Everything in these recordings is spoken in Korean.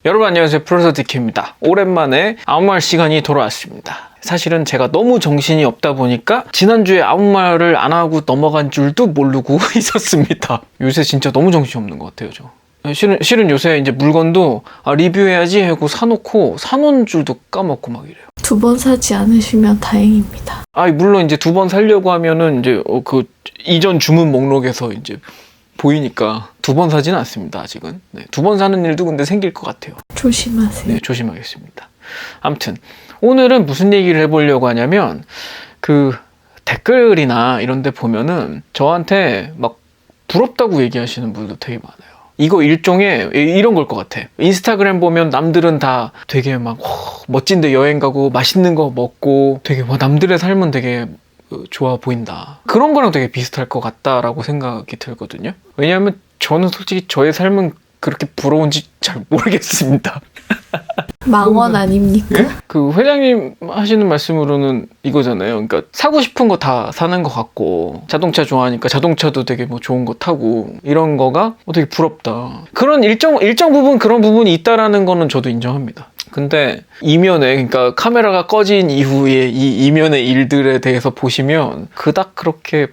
여러분 안녕하세요. 프로서 디케입니다. 오랜만에 아무 말 시간이 돌아왔습니다. 사실은 제가 너무 정신이 없다 보니까 지난주에 아무 말을 안 하고 넘어간 줄도 모르고 있었습니다. 요새 진짜 너무 정신이 없는 것 같아요. 실은 요새 이제 물건도 리뷰해야지 하고 사놓고 사놓은 줄도 까먹고 막 이래요. 두 번 사지 않으시면 다행입니다. 물론 이제 두 번 살려고 하면은 이제 그 이전 주문 목록에서 이제 보이니까 두 번 사지는 않습니다. 아직은. 네, 두 번 사는 일도 근데 생길 것 같아요. 조심하세요. 네, 조심하겠습니다. 아무튼 오늘은 무슨 얘기를 해보려고 하냐면 그 댓글이나 이런 데 보면은 저한테 막 부럽다고 얘기하시는 분들도 되게 많아요. 이거 일종의 이런 걸 것 같아. 인스타그램 보면 남들은 다 되게 막 멋진데 여행 가고 맛있는 거 먹고 되게 남들의 삶은 되게 좋아 보인다. 그런 거랑 되게 비슷할 것 같다라고 생각이 들거든요. 왜냐하면 저는 솔직히 저의 삶은 그렇게 부러운지 잘 모르겠습니다. 망원 아닙니까? 예? 그 회장님 하시는 말씀으로는 이거잖아요. 그러니까 사고 싶은 거 다 사는 것 같고 자동차 좋아하니까 자동차도 되게 뭐 좋은 거 타고 이런 거가 되게 부럽다. 그런 일정 부분 그런 부분이 있다라는 거는 저도 인정합니다. 근데 이면에 그러니까 카메라가 꺼진 이후에 이 이면의 일들에 대해서 보시면 그닥 그렇게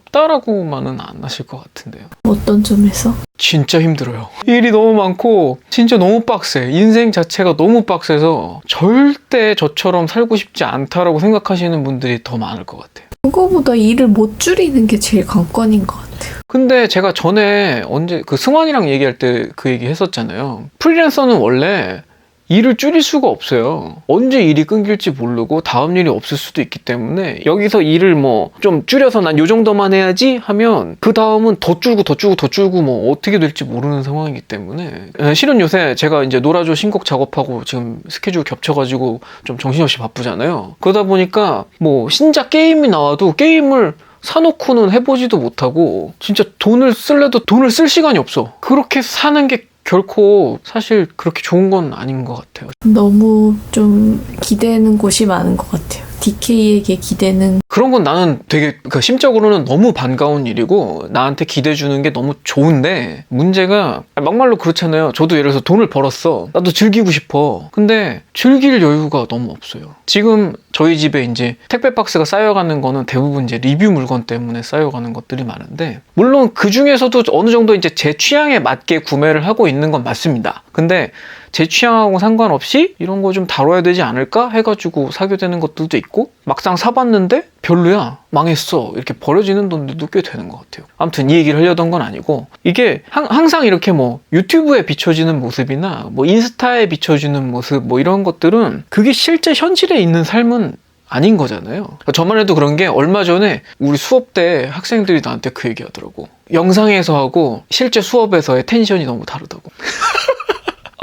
부럽다라고만은 안 하실 것 같은데요. 어떤 점에서? 진짜 힘들어요. 일이 너무 많고 진짜 너무 빡세. 인생 자체가 너무 빡세서 절대 저처럼 살고 싶지 않다라고 생각하시는 분들이 더 많을 것 같아요. 그거보다 일을 못 줄이는 게 제일 관건인 것 같아요. 근데 제가 전에 언제 그 승환이랑 얘기할 때 그 얘기 했었잖아요. 프리랜서는 원래 일을 줄일 수가 없어요. 언제 일이 끊길지 모르고 다음 일이 없을 수도 있기 때문에 여기서 일을 뭐 좀 줄여서 난 요 정도만 해야지 하면 그 다음은 더 줄고 뭐 어떻게 될지 모르는 상황이기 때문에 실은 요새 제가 이제 노라조 신곡 작업하고 지금 스케줄 겹쳐가지고 좀 정신없이 바쁘잖아요. 그러다 보니까 뭐 신작 게임이 나와도 게임을 사놓고는 해보지도 못하고 진짜 돈을 쓸래도 돈을 쓸 시간이 없어. 그렇게 사는 게 결코 사실 그렇게 좋은 건 아닌 것 같아요. 너무 좀 기대는 곳이 많은 것 같아요. DK에게 기대는 그런 건 나는 되게 심적으로는 너무 반가운 일이고 나한테 기대 주는 게 너무 좋은데 문제가 막말로 그렇잖아요. 저도 예를 들어서 돈을 벌었어. 나도 즐기고 싶어. 근데 즐길 여유가 너무 없어요. 지금 저희 집에 이제 택배 박스가 쌓여가는 거는 대부분 이제 리뷰 물건 때문에 쌓여가는 것들이 많은데 물론 그 중에서도 어느 정도 이제 제 취향에 맞게 구매를 하고 있는 건 맞습니다. 근데 제 취향하고 상관없이 이런 거 좀 다뤄야 되지 않을까 해가지고 사게 되는 것들도 있고 막상 사봤는데 별로야 망했어 이렇게 버려지는 돈들도 꽤 되는 것 같아요. 아무튼 이 얘기를 하려던 건 아니고 이게 항상 이렇게 뭐 유튜브에 비춰지는 모습이나 뭐 인스타에 비춰지는 모습 뭐 이런 것들은 그게 실제 현실에 있는 삶은 아닌 거잖아요. 저만 해도 그런 게 얼마 전에 우리 수업 때 학생들이 나한테 그 얘기 하더라고. 영상에서 하고 실제 수업에서의 텐션이 너무 다르다고.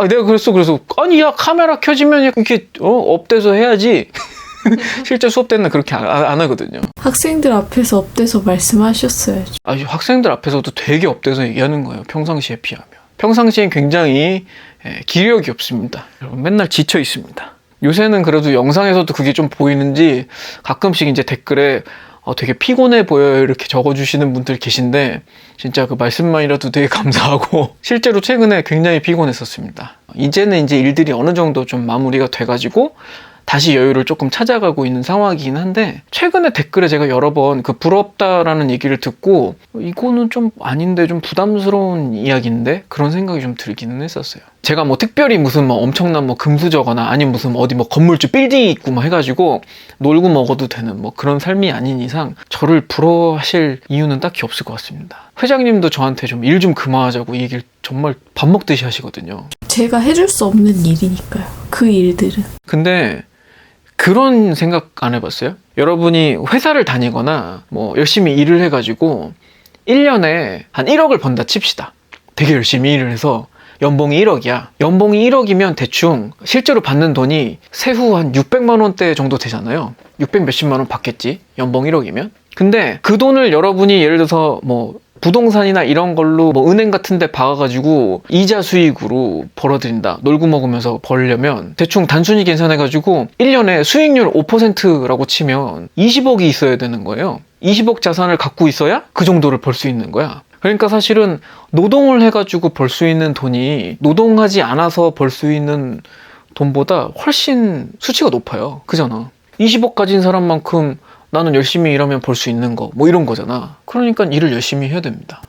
내가 그래서 아니 야 카메라 켜지면 이렇게 업돼서 해야지. 실제 수업 때는 그렇게 안 하거든요. 학생들 앞에서 업돼서 말씀하셨어야죠. 학생들 앞에서도 되게 업돼서 얘기하는 거예요. 평상시에 비하면. 평상시엔 굉장히 기력이 없습니다. 맨날 지쳐 있습니다. 요새는 그래도 영상에서도 그게 좀 보이는지 가끔씩 이제 댓글에 되게 피곤해 보여요 이렇게 적어주시는 분들 계신데 진짜 그 말씀만이라도 되게 감사하고 실제로 최근에 굉장히 피곤했었습니다. 이제는 이제 일들이 어느 정도 좀 마무리가 돼가지고 다시 여유를 조금 찾아가고 있는 상황이긴 한데 최근에 댓글에 제가 여러 번 그 부럽다라는 얘기를 듣고 이거는 좀 아닌데 좀 부담스러운 이야기인데 그런 생각이 좀 들기는 했었어요. 제가 뭐 특별히 무슨 뭐 엄청난 뭐 금수저거나 아니면 무슨 어디 뭐 건물주 빌딩이 있고 뭐 해가지고 놀고 먹어도 되는 뭐 그런 삶이 아닌 이상 저를 부러워하실 이유는 딱히 없을 것 같습니다. 회장님도 저한테 좀 일 좀 그만하자고 이 얘기를 정말 밥 먹듯이 하시거든요. 제가 해줄 수 없는 일이니까요. 그 일들은. 근데 그런 생각 안 해봤어요? 여러분이 회사를 다니거나 뭐 열심히 일을 해가지고 1년에 한 1억을 번다 칩시다. 되게 열심히 일을 해서 연봉이 1억이야. 연봉이 1억이면 대충 실제로 받는 돈이 세후 한 600만 원대 정도 되잖아요. 600 몇십만 원 받겠지. 연봉 1억이면. 근데 그 돈을 여러분이 예를 들어서 뭐 부동산이나 이런 걸로 뭐 은행 같은 데 박아가지고 이자 수익으로 벌어들인다. 놀고 먹으면서 벌려면 대충 단순히 계산해가지고 1년에 수익률 5%라고 치면 20억이 있어야 되는 거예요. 20억 자산을 갖고 있어야 그 정도를 벌 수 있는 거야. 그러니까 사실은 노동을 해가지고 벌 수 있는 돈이 노동하지 않아서 벌 수 있는 돈보다 훨씬 수치가 높아요. 그잖아. 20억 가진 사람만큼 나는 열심히 일하면 벌 수 있는 거, 뭐 이런 거잖아. 그러니까 일을 열심히 해야 됩니다.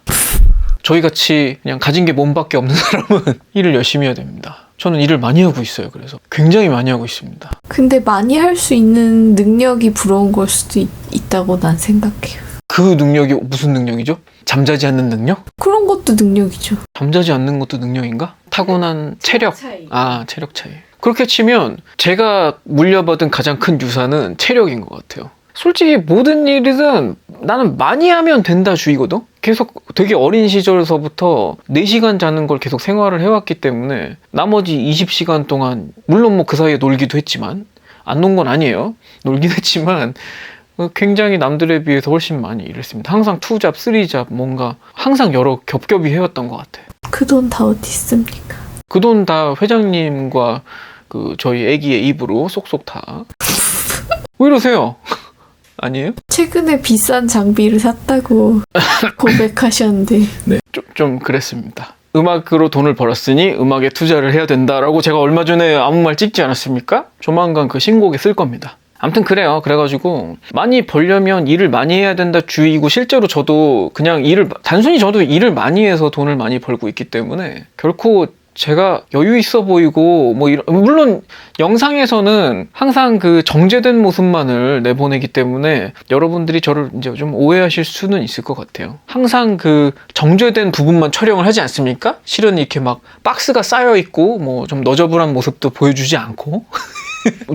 저희같이 그냥 가진 게 몸밖에 없는 사람은 일을 열심히 해야 됩니다. 저는 일을 많이 하고 있어요. 그래서 굉장히 많이 하고 있습니다. 근데 많이 할 수 있는 능력이 부러운 걸 수도 있다고 난 생각해요. 그 능력이 무슨 능력이죠? 잠자지 않는 능력? 그런 것도 능력이죠. 잠자지 않는 것도 능력인가? 타고난 체력. 차이. 아, 체력 차이. 그렇게 치면 제가 물려받은 가장 큰 유산은 체력인 것 같아요. 솔직히 모든 일이든 나는 많이 하면 된다 주의거든? 계속 되게 어린 시절서부터 4시간 자는 걸 계속 생활을 해왔기 때문에 나머지 20시간 동안 물론 뭐 그 사이에 놀기도 했지만 안 논 건 아니에요. 놀긴 했지만 굉장히 남들에 비해서 훨씬 많이 일했습니다. 항상 2잡, 3잡 뭔가 항상 여러 겹겹이 해왔던 것 같아요. 그 돈 다 어디 있습니까? 그 돈 다 회장님과 그 저희 애기의 입으로 쏙쏙 다. 왜 이러세요? 아니에요? 최근에 비싼 장비를 샀다고 고백하셨는데 네. 좀 그랬습니다. 음악으로 돈을 벌었으니 음악에 투자를 해야 된다라고 제가 얼마 전에 아무 말 찍지 않았습니까? 조만간 그 신곡에 쓸 겁니다. 아무튼 그래요. 그래가지고 많이 벌려면 일을 많이 해야 된다 주의고 실제로 저도 그냥 단순히 저도 일을 많이 해서 돈을 많이 벌고 있기 때문에 결코 제가 여유 있어 보이고 물론 영상에서는 항상 그 정제된 모습만을 내보내기 때문에 여러분들이 저를 이제 좀 오해하실 수는 있을 것 같아요. 항상 그 정제된 부분만 촬영을 하지 않습니까? 실은 이렇게 막 박스가 쌓여 있고 뭐 좀 너저분한 모습도 보여주지 않고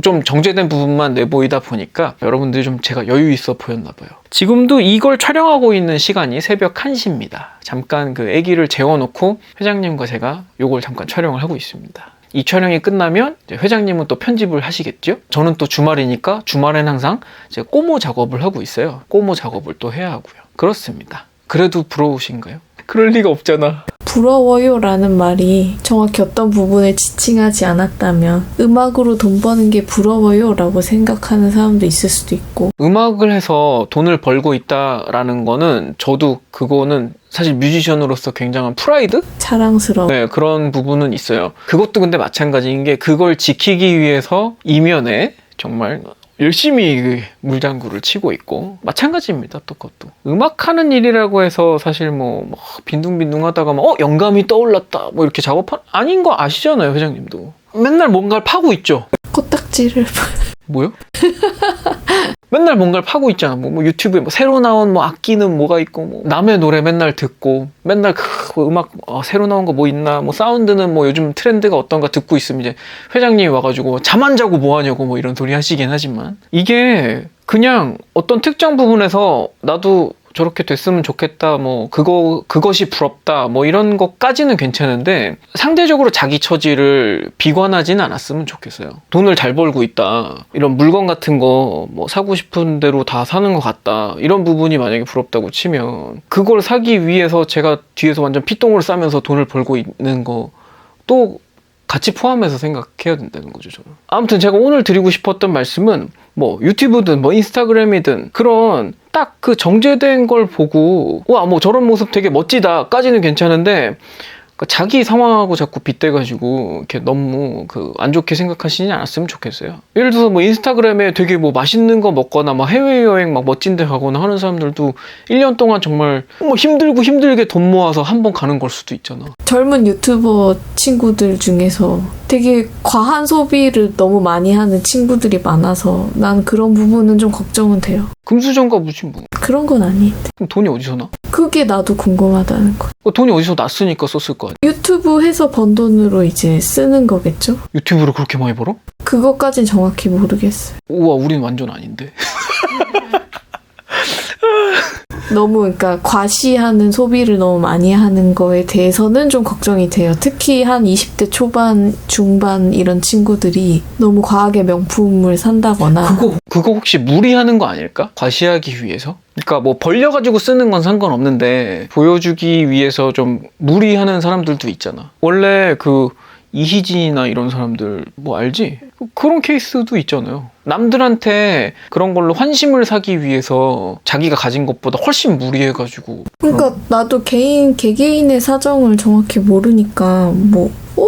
좀 정제된 부분만 내보이다 보니까 여러분들이 좀 제가 여유 있어 보였나 봐요. 지금도 이걸 촬영하고 있는 시간이 새벽 1시입니다. 잠깐 그 아기를 재워놓고 회장님과 제가 요걸 잠깐 촬영을 하고 있습니다. 이 촬영이 끝나면 이제 회장님은 또 편집을 하시겠죠? 저는 또 주말이니까 주말엔 항상 이제 꼬모 작업을 하고 있어요. 꼬모 작업을 또 해야 하고요. 그렇습니다. 그래도 부러우신가요? 그럴 리가 없잖아. 부러워요라는 말이 정확히 어떤 부분을 지칭하지 않았다면 음악으로 돈 버는 게 부러워요라고 생각하는 사람도 있을 수도 있고 음악을 해서 돈을 벌고 있다라는 거는 저도 그거는 사실 뮤지션으로서 굉장한 프라이드? 자랑스러워. 네, 그런 부분은 있어요. 그것도 근데 마찬가지인 게 그걸 지키기 위해서 이면에 정말 열심히 그 물장구를 치고 있고 마찬가지입니다. 또 그것도 음악하는 일이라고 해서 사실 뭐 빈둥빈둥 하다가 영감이 떠올랐다 뭐 이렇게 작업한 아닌 거 아시잖아요. 회장님도 맨날 뭔가를 파고 있죠. 코딱지를 뭐요? 맨날 뭔가를 파고 있잖아. 뭐 유튜브에 새로 나온 악기는 뭐가 있고 남의 노래 맨날 듣고 맨날 음악 새로 나온 거 뭐 있나 사운드는 요즘 트렌드가 어떤가 듣고 있으면 이제 회장님이 와가지고 잠 안 자고 뭐 하냐고 이런 소리 하시긴 하지만 이게 그냥 어떤 특정 부분에서 나도 저렇게 됐으면 좋겠다 그것이 부럽다 이런 것까지는 괜찮은데 상대적으로 자기 처지를 비관하지는 않았으면 좋겠어요. 돈을 잘 벌고 있다, 이런 물건 같은 거 사고 싶은 대로 다 사는 것 같다, 이런 부분이 만약에 부럽다고 치면 그걸 사기 위해서 제가 뒤에서 완전 피똥을 싸면서 돈을 벌고 있는 거 또 같이 포함해서 생각해야 된다는 거죠, 저는. 아무튼 제가 오늘 드리고 싶었던 말씀은 유튜브든 인스타그램이든 그런 딱 그 정제된 걸 보고 저런 모습 되게 멋지다까지는 괜찮은데 자기 상황하고 자꾸 빗대가지고 이렇게 너무 안 좋게 생각하시지 않았으면 좋겠어요. 예를 들어서 인스타그램에 되게 맛있는 거 먹거나 해외여행 멋진 데 가거나 하는 사람들도 1년 동안 정말 힘들게 돈 모아서 한 번 가는 걸 수도 있잖아. 젊은 유튜버 친구들 중에서 되게 과한 소비를 너무 많이 하는 친구들이 많아서 난 그런 부분은 좀 걱정은 돼요. 금수저인가 무슨 그런 건 아닌데. 그럼 돈이 어디서 나? 그게 나도 궁금하다는 거. 돈이 어디서 났으니까 썼을 거 아니야. 유튜브 해서 번 돈으로 이제 쓰는 거겠죠? 유튜브로 그렇게 많이 벌어? 그것까진 정확히 모르겠어요. 우와, 우린 완전 아닌데. 너무 그러니까 과시하는 소비를 너무 많이 하는 거에 대해서는 좀 걱정이 돼요. 특히 한 20대 초반, 중반 이런 친구들이 너무 과하게 명품을 산다거나 그거 혹시 무리하는 거 아닐까? 과시하기 위해서? 그러니까 벌려가지고 쓰는 건 상관없는데 보여주기 위해서 좀 무리하는 사람들도 있잖아. 원래 이희진이나 이런 사람들 뭐 알지? 그런 케이스도 있잖아요. 남들한테 그런 걸로 환심을 사기 위해서 자기가 가진 것보다 훨씬 무리해가지고. 그러니까 나도 개개인의 사정을 정확히 모르니까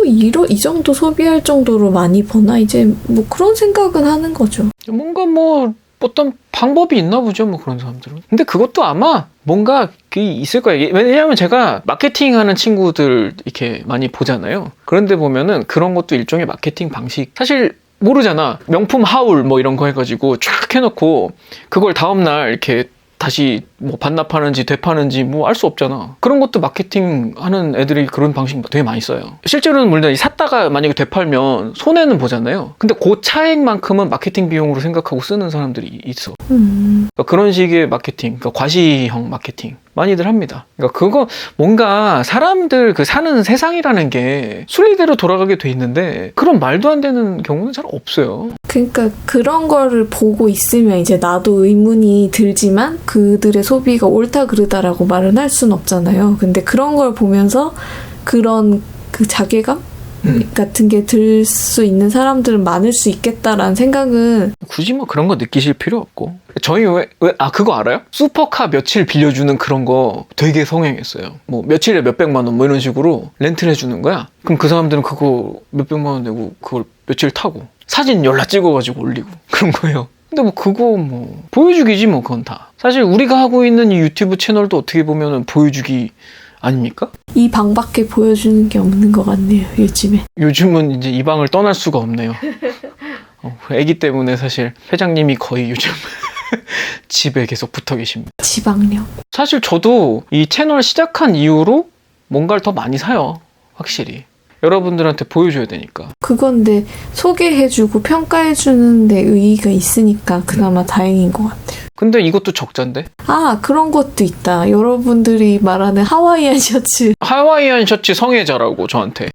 이 정도 소비할 정도로 많이 버나 이제 뭐 그런 생각은 하는 거죠. 뭔가 뭐 어떤 방법이 있나 보죠, 뭐 그런 사람들은. 근데 그것도 아마 뭔가 있을 거예요. 왜냐하면 제가 마케팅하는 친구들 이렇게 많이 보잖아요. 그런데 보면은 그런 것도 일종의 마케팅 방식. 사실 모르잖아. 명품 하울 뭐 이런 거 해가지고 쫙 해놓고 그걸 다음날 이렇게 다시 뭐 반납하는지 되파는지 뭐 알 수 없잖아. 그런 것도 마케팅 하는 애들이 그런 방식 되게 많이 써요. 실제로는 물론 샀다가 만약에 되팔면 손해는 보잖아요. 근데 그 차액만큼은 마케팅 비용으로 생각하고 쓰는 사람들이 있어. 그러니까 그런 식의 마케팅, 그러니까 과시형 마케팅 많이들 합니다. 그러니까 그거 뭔가 사람들 그 사는 세상이라는 게 순리대로 돌아가게 돼 있는데 그런 말도 안 되는 경우는 잘 없어요. 그러니까 그런 거를 보고 있으면 이제 나도 의문이 들지만 그들의 소비가 옳다 그르다라고 말은 할 수는 없잖아요. 근데 그런 걸 보면서 그런 그 자괴감 같은 게 들 수 있는 사람들은 많을 수 있겠다라는 생각은 굳이 뭐 그런 거 느끼실 필요 없고. 저희 그거 알아요? 슈퍼카 며칠 빌려주는 그런 거 되게 성행했어요. 뭐 며칠에 몇백만 원 뭐 이런 식으로 렌트를 해주는 거야. 그럼 그 사람들은 그거 몇백만 원 내고 그걸 며칠 타고 사진 연락 찍어가지고 올리고 그런 거예요. 근데 뭐 그거 뭐 보여주기지 뭐 그건 다. 사실 우리가 하고 있는 이 유튜브 채널도 어떻게 보면은 보여주기 아닙니까? 이 방밖에 보여주는 게 없는 것 같네요, 요즘에. 요즘은 이제 이 방을 떠날 수가 없네요. 애기 때문에 사실 회장님이 거의 요즘 집에 계속 붙어 계십니다. 지방령. 사실 저도 이 채널 시작한 이후로 뭔가를 더 많이 사요. 확실히. 여러분들한테 보여줘야 되니까. 그건데 소개해주고 평가해주는 데 의의가 있으니까 그나마 다행인 것 같아요. 근데 이것도 적자인데? 아, 그런 것도 있다. 여러분들이 말하는 하와이안 셔츠. 하와이안 셔츠 성애자라고 저한테.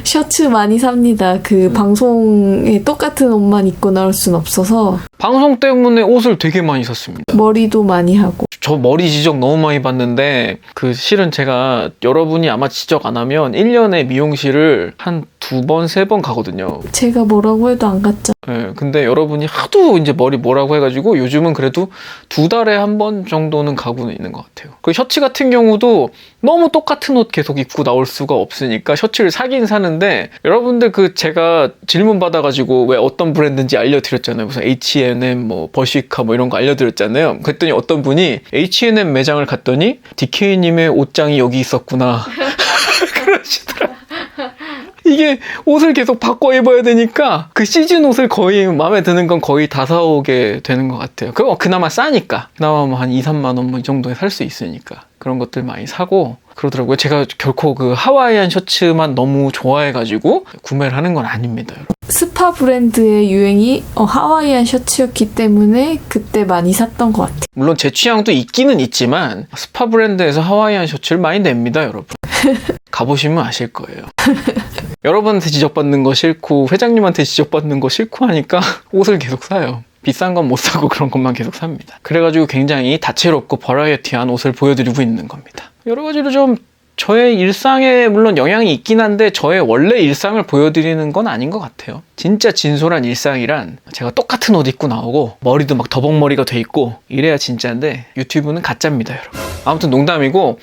셔츠 많이 삽니다. 그 방송에 똑같은 옷만 입고 나올 순 없어서. 방송 때문에 옷을 되게 많이 샀습니다. 머리도 많이 하고. 저 머리 지적 너무 많이 받는데 실은 제가 여러분이 아마 지적 안 하면 1년에 미용실을 한 2번, 3번 가거든요. 제가 뭐라고 해도 안 갔죠. 네, 근데 여러분이 하도 이제 머리 뭐라고 해가지고 요즘은 그래도 2달에 한 번 정도는 가고는 있는 것 같아요. 그 셔츠 같은 경우도 너무 똑같은 옷 계속 입고 나올 수가 없으니까 셔츠를 사긴 사는데 여러분들 제가 질문 받아가지고 왜 어떤 브랜드인지 알려드렸잖아요. 무슨 H&M, 뭐 버시카 뭐 이런 거 알려드렸잖아요. 그랬더니 어떤 분이 H&M 매장을 갔더니 DK님의 옷장이 여기 있었구나. 그러시더라고요. 이게 옷을 계속 바꿔 입어야 되니까 그 시즌 옷을 거의 마음에 드는 건 거의 다 사오게 되는 것 같아요. 그나마 싸니까. 그나마 뭐 한 2, 3만 원 뭐 이 정도에 살 수 있으니까. 그런 것들 많이 사고 그러더라고요. 제가 결코 그 하와이안 셔츠만 너무 좋아해가지고 구매를 하는 건 아닙니다, 여러분. 스파 브랜드의 유행이 하와이안 셔츠였기 때문에 그때 많이 샀던 것 같아요. 물론 제 취향도 있기는 있지만 스파 브랜드에서 하와이안 셔츠를 많이 냅니다, 여러분. 가보시면 아실 거예요. 여러분한테 지적받는 거 싫고 회장님한테 지적받는 거 싫고 하니까 옷을 계속 사요. 비싼 건 못 사고 그런 것만 계속 삽니다. 그래가지고 굉장히 다채롭고 버라이어티한 옷을 보여드리고 있는 겁니다. 여러 가지로 좀 저의 일상에 물론 영향이 있긴 한데 저의 원래 일상을 보여드리는 건 아닌 것 같아요. 진짜 진솔한 일상이란 제가 똑같은 옷 입고 나오고 머리도 막 더벅머리가 돼 있고 이래야 진짜인데 유튜브는 가짜입니다, 여러분. 아무튼 농담이고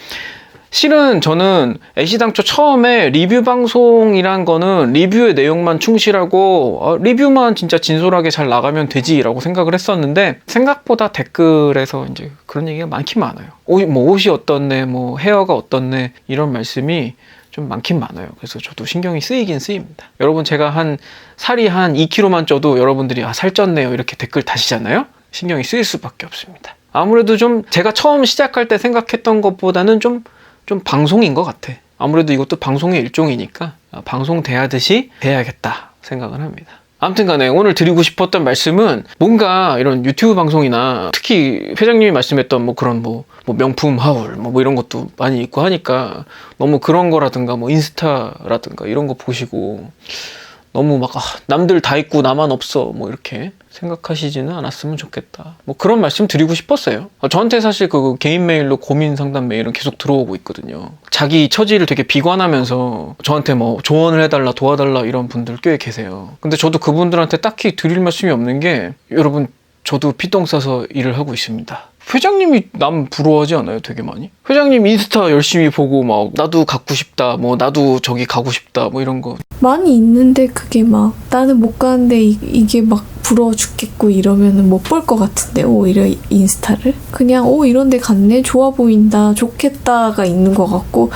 실은 저는 애시당초 처음에 리뷰 방송이란 거는 리뷰의 내용만 충실하고 리뷰만 진짜 진솔하게 잘 나가면 되지라고 생각을 했었는데 생각보다 댓글에서 이제 그런 얘기가 많긴 많아요. 옷이 어떻네, 뭐 헤어가 어떻네 이런 말씀이 좀 많긴 많아요. 그래서 저도 신경이 쓰이긴 쓰입니다. 여러분 제가 살이 한 2kg만 쪄도 여러분들이 살쪘네요 이렇게 댓글 다시잖아요. 신경이 쓰일 수밖에 없습니다. 아무래도 좀 제가 처음 시작할 때 생각했던 것보다는 좀 방송인 것 같아. 아무래도 이것도 방송의 일종이니까 방송 대하듯이 돼야겠다 생각을 합니다. 아무튼 간에 오늘 드리고 싶었던 말씀은 뭔가 이런 유튜브 방송이나 특히 회장님이 말씀했던 뭐 그런 뭐 명품 하울 뭐 이런 것도 많이 있고 하니까 너무 그런 거라든가 뭐 인스타라든가 이런 거 보시고 너무 막 남들 다 있고 나만 없어 뭐 이렇게 생각하시지는 않았으면 좋겠다. 뭐 그런 말씀 드리고 싶었어요. 저한테 사실 그 개인 메일로 고민 상담 메일은 계속 들어오고 있거든요. 자기 처지를 되게 비관하면서 저한테 뭐 조언을 해달라 도와달라 이런 분들 꽤 계세요. 근데 저도 그분들한테 딱히 드릴 말씀이 없는 게 여러분 저도 피똥 싸서 일을 하고 있습니다. 회장님이 남 부러워하지 않아요? 되게 많이? 회장님 인스타 열심히 보고 막 나도 갖고 싶다 뭐 나도 저기 가고 싶다 뭐 이런 거 많이 있는데 그게 막 나는 못 가는데 이게 막 부러워 죽겠고 이러면은 못 볼 것 같은데 오히려 인스타를 그냥 이런 데 갔네 좋아 보인다 좋겠다가 있는 것 같고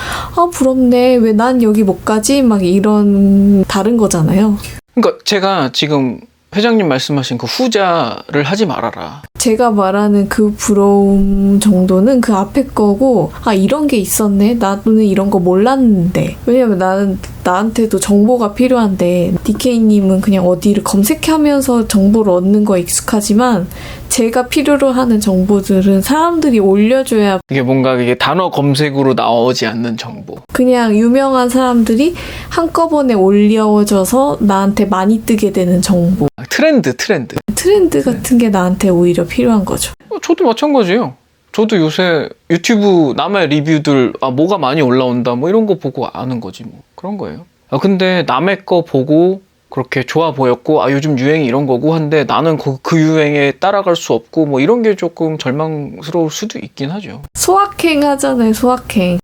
부럽네 왜 난 여기 못 가지 막 이런 다른 거잖아요. 그러니까 제가 지금 회장님 말씀하신 그 후자를 하지 말아라. 제가 말하는 그 부러움 정도는 그 앞에 거고 이런 게 있었네 나는 이런 거 몰랐는데 왜냐면 나한테도 정보가 필요한데 DK님은 그냥 어디를 검색하면서 정보를 얻는 거에 익숙하지만 제가 필요로 하는 정보들은 사람들이 올려줘야 이게 뭔가 이게 단어 검색으로 나오지 않는 정보. 그냥 유명한 사람들이 한꺼번에 올려져서 나한테 많이 뜨게 되는 정보. 트렌드. 트렌드 같은 게 나한테 오히려 필요한 거죠. 저도 마찬가지예요. 저도 요새 유튜브 남의 리뷰들 뭐가 많이 올라온다 뭐 이런 거 보고 아는 거지 뭐 그런 거예요. 근데 남의 거 보고 그렇게 좋아 보였고 요즘 유행이 이런 거고 한데 나는 그 유행에 따라갈 수 없고 뭐 이런 게 조금 절망스러울 수도 있긴 하죠. 소확행 하잖아요. 소확행.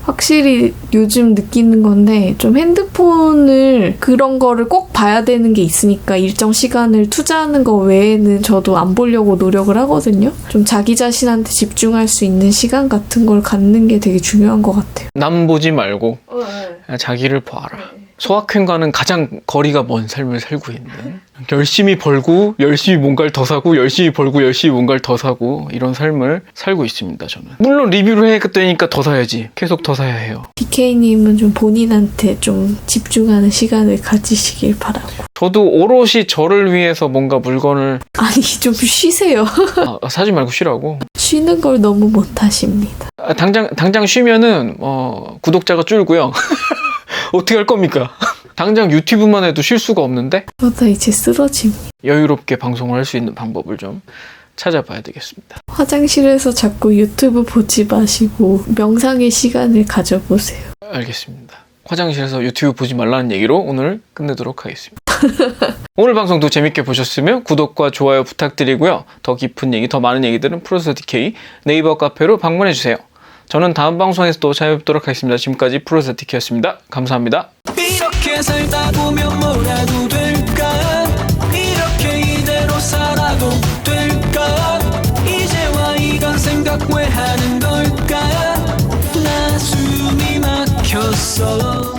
확실히 요즘 느끼는 건데 좀 핸드폰을 그런 거를 꼭 봐야 되는 게 있으니까 일정 시간을 투자하는 거 외에는 저도 안 보려고 노력을 하거든요. 좀 자기 자신한테 집중할 수 있는 시간 같은 걸 갖는 게 되게 중요한 것 같아요. 남 보지 말고 자기를 봐라. 소확행과는 가장 거리가 먼 삶을 살고 있는 열심히 벌고 열심히 뭔가를 더 사고 열심히 벌고 열심히 뭔가를 더 사고 이런 삶을 살고 있습니다. 저는 물론 리뷰를 해야겠다니까 더 사야지 계속 더 사야 해요. DK님은 좀 본인한테 좀 집중하는 시간을 가지시길 바라고 저도 오롯이 저를 위해서 뭔가 물건을 좀 쉬세요. 사지 말고 쉬라고. 쉬는 걸 너무 못하십니다. 당장 쉬면은 구독자가 줄고요. 어떻게 할 겁니까? 당장 유튜브만 해도 쉴 수가 없는데 그러다 이제 쓰러집니다. 여유롭게 방송을 할 수 있는 방법을 좀 찾아봐야 되겠습니다. 화장실에서 자꾸 유튜브 보지 마시고 명상의 시간을 가져보세요. 알겠습니다. 화장실에서 유튜브 보지 말라는 얘기로 오늘 끝내도록 하겠습니다. 오늘 방송도 재밌게 보셨으면 구독과 좋아요 부탁드리고요. 더 깊은 얘기, 더 많은 얘기들은 프로듀서 DK 네이버 카페로 방문해주세요. 저는 다음 방송에서 또 찾아뵙도록 하겠습니다. 지금까지 프로듀서 DK였습니다. 감사합니다. 이렇게 살다 보면 뭐라도 될까 이렇게 이대로 살아도 될까 이제와 이건 생각 왜 하는 걸까 나 숨이 막혔어